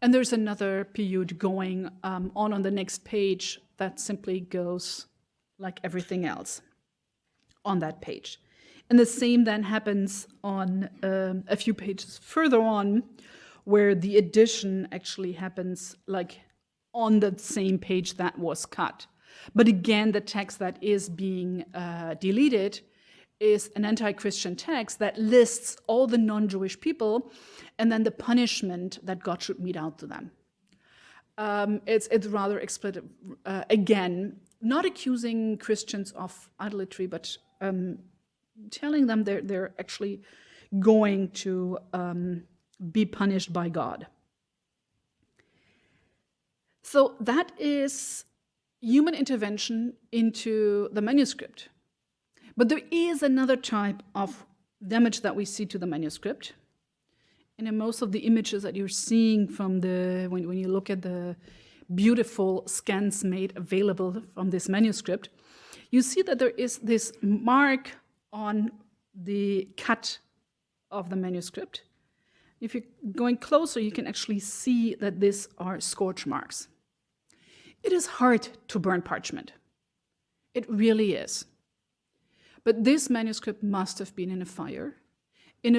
And there's another period going on the next page that simply goes like everything else on that page. And the same then happens on a few pages further on, where the addition actually happens like on the same page that was cut. But again, the text that is being deleted is an anti-Christian text that lists all the non-Jewish people and then the punishment that God should mete out to them. It's rather explicit, again, not accusing Christians of idolatry, but telling them they're actually going to be punished by God. So that is human intervention into the manuscript. But there is another type of damage that we see to the manuscript. And in most of the images that you're seeing from when you look at the beautiful scans made available from this manuscript, you see that there is this mark on the cut of the manuscript. If you're going closer, you can actually see that these are scorch marks. It is hard to burn parchment. It really is. But this manuscript must have been in a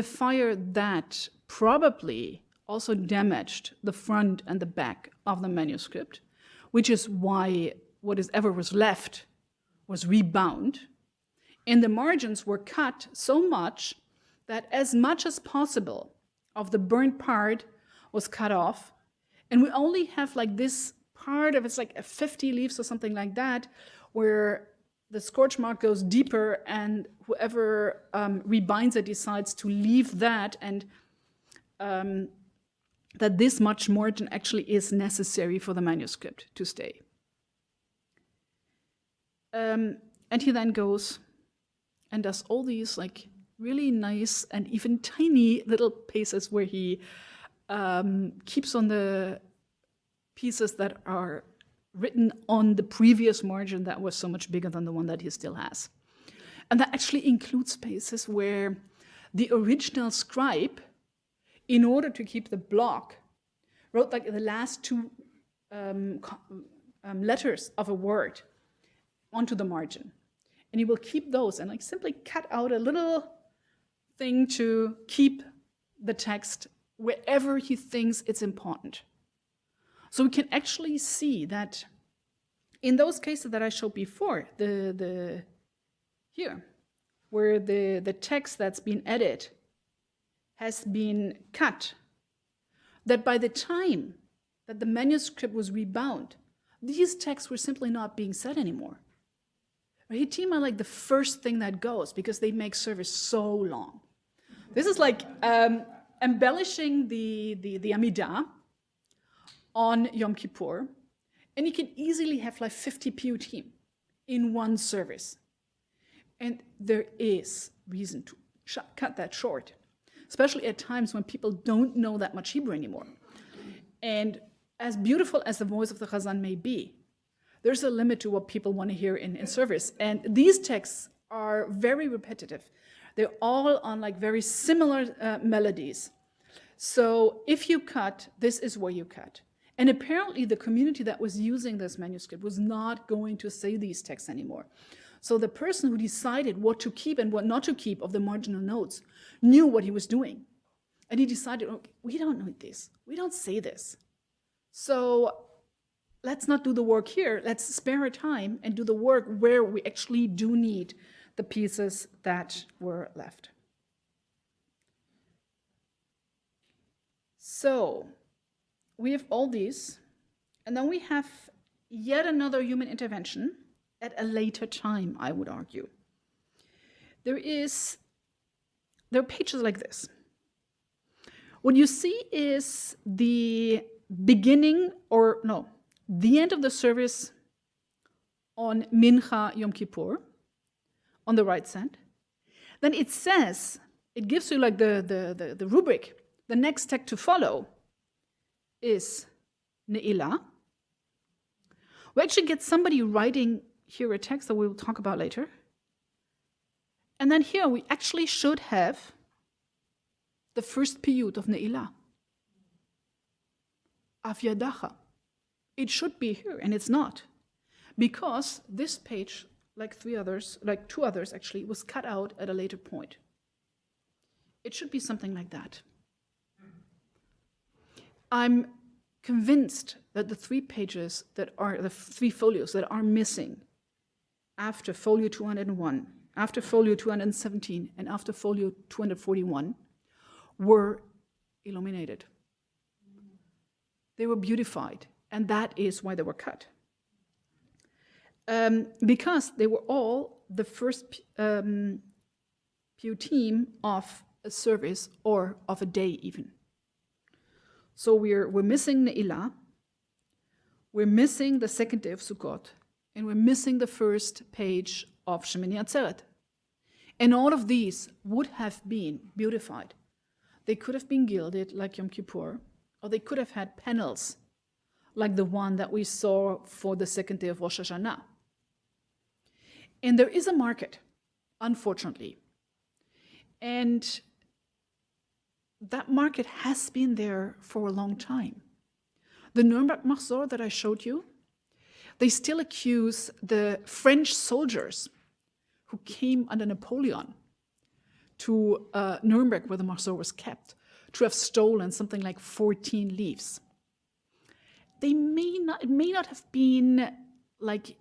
fire that probably also damaged the front and the back of the manuscript, which is why whatever was left was rebound. And the margins were cut so much that as much as possible of the burnt part was cut off. And we only have like this part of it's like 50 leaves or something like that, where the scorch mark goes deeper, and whoever rebinds it decides to leave that, and that this much margin actually is necessary for the manuscript to stay. And he then goes and does all these like really nice and even tiny little pieces where he keeps on the pieces that are written on the previous margin that was so much bigger than the one that he still has. And that actually includes spaces where the original scribe, in order to keep the block, wrote like the last two letters of a word onto the margin. And he will keep those and like simply cut out a little thing to keep the text wherever he thinks it's important. So we can actually see that in those cases that I showed before, here, where the text that's been added has been cut, that by the time that the manuscript was rebound, these texts were simply not being said anymore. Rehitim are like the first thing that goes because they make service so long. This is like embellishing the Amidah on Yom Kippur, and you can easily have like 50 piyutim in one service. And there is reason to cut that short, especially at times when people don't know that much Hebrew anymore. And as beautiful as the voice of the Chazan may be, there's a limit to what people want to hear in service. And these texts are very repetitive. They're all on like very similar melodies. So if you cut, this is where you cut. And apparently the community that was using this manuscript was not going to say these texts anymore. So the person who decided what to keep and what not to keep of the marginal notes knew what he was doing. And he decided, okay, we don't know this. We don't say this. So let's not do the work here. Let's spare our time and do the work where we actually do need the pieces that were left. So we have all these, and then we have yet another human intervention at a later time, I would argue. There are pages like this. What you see is the beginning, or no, the end of the service on Mincha Yom Kippur, on the right side. Then it says, it gives you like the rubric. The next text to follow is Ne'ilah. We actually get somebody writing here a text that we will talk about later. And then here we actually should have the first piyut of Ne'ilah. Af Yadacha. It should be here, and it's not. Because this page, like two others actually, was cut out at a later point. It should be something like that. I'm convinced that the 3 pages that are, the 3 folios that are missing after folio 201, after folio 217, and after folio 241 were illuminated. They were beautified, and that is why they were cut. Because they were all the first piyutim of a service or of a day even. So we're missing Ne'ilah, we're missing the second day of Sukkot, and we're missing the first page of Shemini Atzeret. And all of these would have been beautified. They could have been gilded like Yom Kippur, or they could have had panels like the one that we saw for the second day of Rosh Hashanah. And there is a market, unfortunately. And that market has been there for a long time. The Nuremberg Mahzor that I showed you, they still accuse the French soldiers who came under Napoleon to Nuremberg, where the Mahzor was kept, to have stolen something like 14 leaves. It may not have been like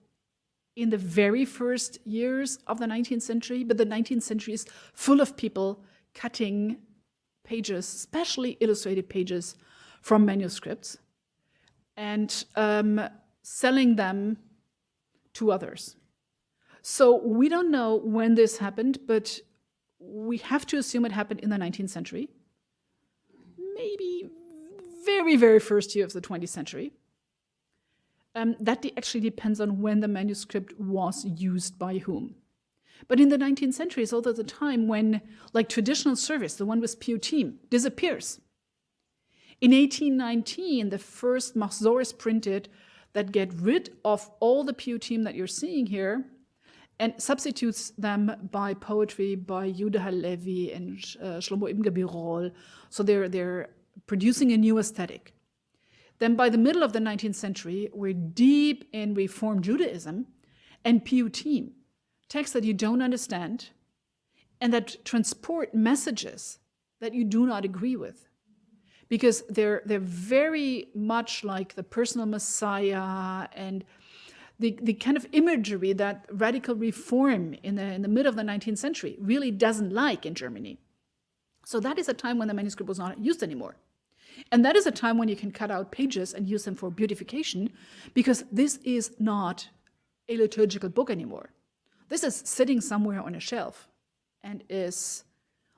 in the very first years of the 19th century, but the 19th century is full of people cutting pages, especially illustrated pages from manuscripts, and selling them to others. So we don't know when this happened, but we have to assume it happened in the 19th century, maybe very, very first year of the 20th century. That actually depends on when the manuscript was used by whom. But in the 19th century is also the time when, like, traditional service, the one with piyutim, disappears. In 1819, the first Mahzor is printed that get rid of all the piyutim that you're seeing here and substitutes them by poetry by Yehuda Halevi and Shlomo Ibn Gabirol. So they're producing a new aesthetic. Then by the middle of the 19th century, we're deep in Reform Judaism and piyutim, texts that you don't understand and that transport messages that you do not agree with. Because they're very much like the personal Messiah and the kind of imagery that radical reform in the middle of the 19th century really doesn't like in Germany. So that is a time when the manuscript was not used anymore. And that is a time when you can cut out pages and use them for beautification, because this is not a liturgical book anymore. This is sitting somewhere on a shelf and is,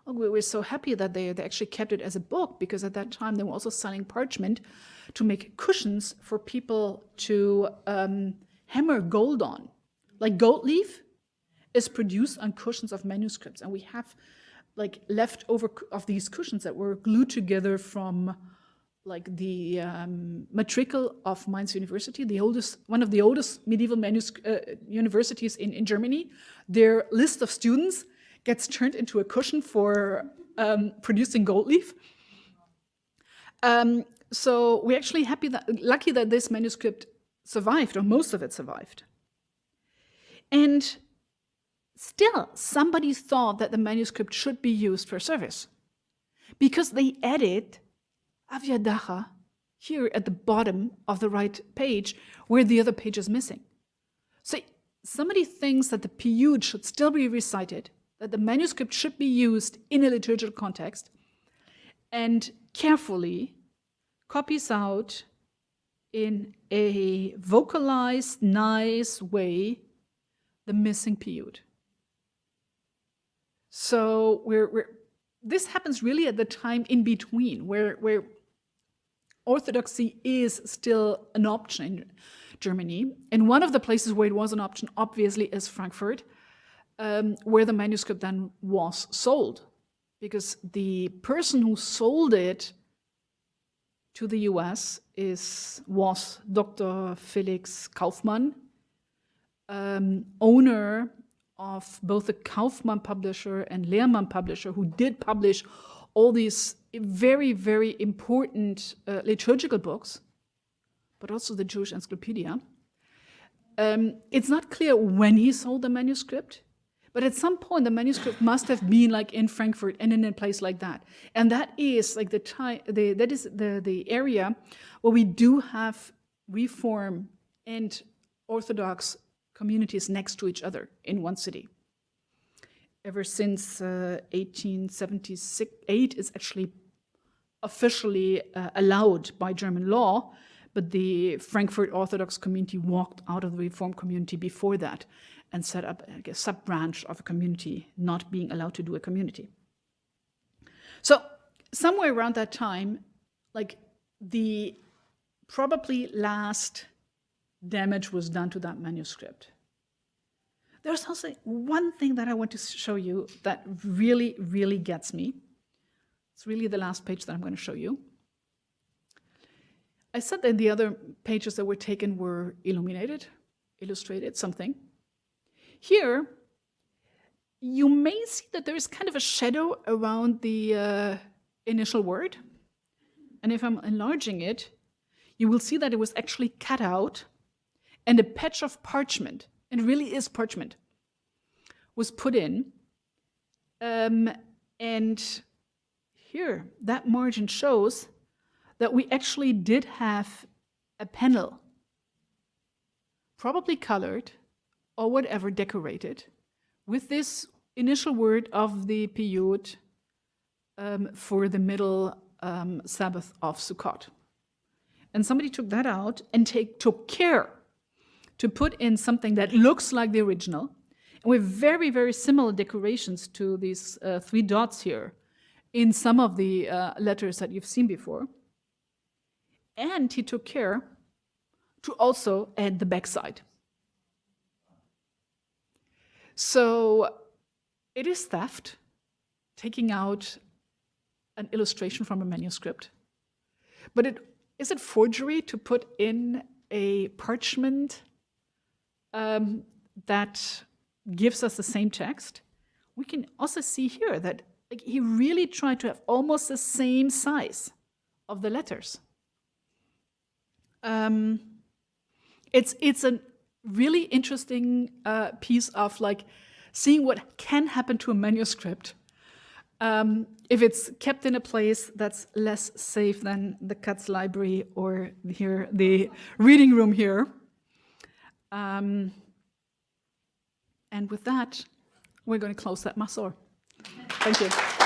we're so happy that they actually kept it as a book, because at that time they were also selling parchment to make cushions for people to hammer gold on. Like gold leaf is produced on cushions of manuscripts, and we have like leftover of these cushions that were glued together from like the matricle of Mainz University, one of the oldest medieval universities in Germany. Their list of students gets turned into a cushion for producing gold leaf. So we're actually lucky that this manuscript survived, or most of it survived. And still, somebody thought that the manuscript should be used for service, because they added Av Yadacha here at the bottom of the right page where the other page is missing. So somebody thinks that the period should still be recited, that the manuscript should be used in a liturgical context, and carefully copies out in a vocalized, nice way the missing period. So this happens really at the time in between, where orthodoxy is still an option in Germany. And one of the places where it was an option, obviously, is Frankfurt, where the manuscript then was sold. Because the person who sold it to the US was Dr. Felix Kaufmann, owner of both the Kaufmann publisher and Lehrmann publisher, who did publish all these very, very important liturgical books, but also the Jewish Encyclopedia. It's not clear when he sold the manuscript, but at some point the manuscript must have been like in Frankfurt and in a place like that. And that is like the area where we do have Reform and Orthodox communities next to each other in one city. Ever since 1878 is actually officially allowed by German law, but the Frankfurt Orthodox community walked out of the Reform community before that and set up a sub-branch of a community, not being allowed to do a community. So somewhere around that time, like the probably last damage was done to that manuscript. There's also one thing that I want to show you that really, really gets me. It's really the last page that I'm going to show you. I said that the other pages that were taken were illuminated, illustrated, something. Here, you may see that there is kind of a shadow around the initial word. And if I'm enlarging it, you will see that it was actually cut out, and a patch of parchment, and it really is parchment, was put in. And here, that margin shows that we actually did have a panel, probably colored or whatever, decorated, with this initial word of the period for the middle Sabbath of Sukkot. And somebody took that out and took care to put in something that looks like the original, and with very, very similar decorations to these 3 dots here in some of the letters that you've seen before. And he took care to also add the backside. So it is theft, taking out an illustration from a manuscript. But is it forgery to put in a parchment that gives us the same text? We can also see here that he really tried to have almost the same size of the letters. It's a really interesting piece of seeing what can happen to a manuscript if it's kept in a place that's less safe than the Katz library or here the reading room here. And with that, we're going to close that Mahzor. Thank you.